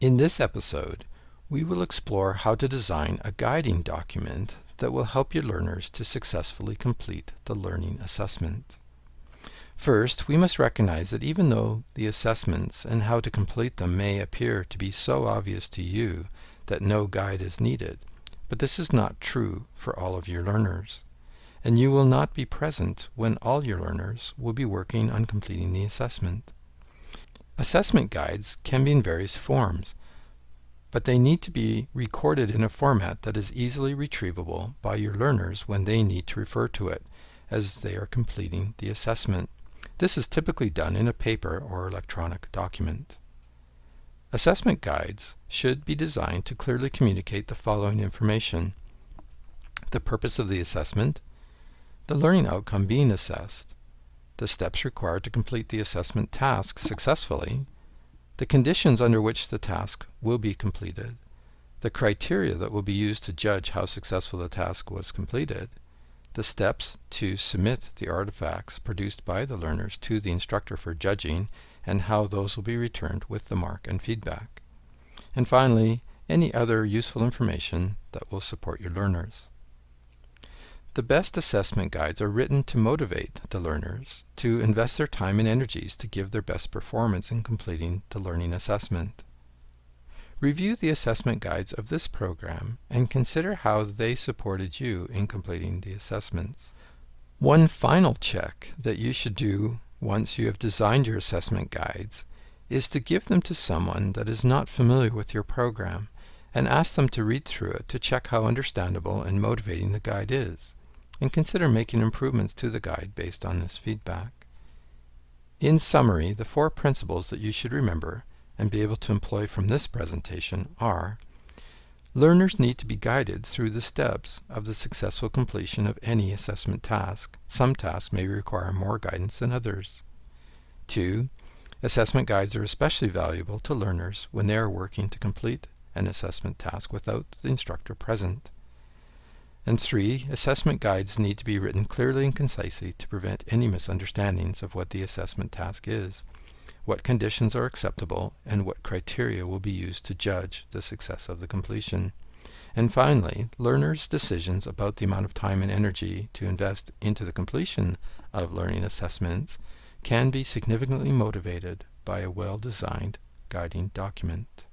In this episode, we will explore how to design a guiding document that will help your learners to successfully complete the learning assessment. First, we must recognize that even though the assessments and how to complete them may appear to be so obvious to you that no guide is needed, but this is not true for all of your learners, and you will not be present when all your learners will be working on completing the assessment. Assessment guides can be in various forms, but they need to be recorded in a format that is easily retrievable by your learners when they need to refer to it as they are completing the assessment. This is typically done in a paper or electronic document. Assessment guides should be designed to clearly communicate the following information: the purpose of the assessment, the learning outcome being assessed, the steps required to complete the assessment task successfully, the conditions under which the task will be completed, the criteria that will be used to judge how successful the task was completed, the steps to submit the artifacts produced by the learners to the instructor for judging, and how those will be returned with the mark and feedback, and finally, any other useful information that will support your learners. The best assessment guides are written to motivate the learners to invest their time and energies to give their best performance in completing the learning assessment. Review the assessment guides of this program and consider how they supported you in completing the assessments. One final check that you should do once you have designed your assessment guides is to give them to someone that is not familiar with your program and ask them to read through it to check how understandable and motivating the guide is, and consider making improvements to the guide based on this feedback. In summary, the 4 principles that you should remember and be able to employ from this presentation are: learners need to be guided through the steps of the successful completion of any assessment task. Some tasks may require more guidance than others. 2. Assessment guides are especially valuable to learners when they are working to complete an assessment task without the instructor present. And 3. Assessment guides need to be written clearly and concisely to prevent any misunderstandings of what the assessment task is, what conditions are acceptable, and what criteria will be used to judge the success of the completion. And finally, learners' decisions about the amount of time and energy to invest into the completion of learning assessments can be significantly motivated by a well-designed guiding document.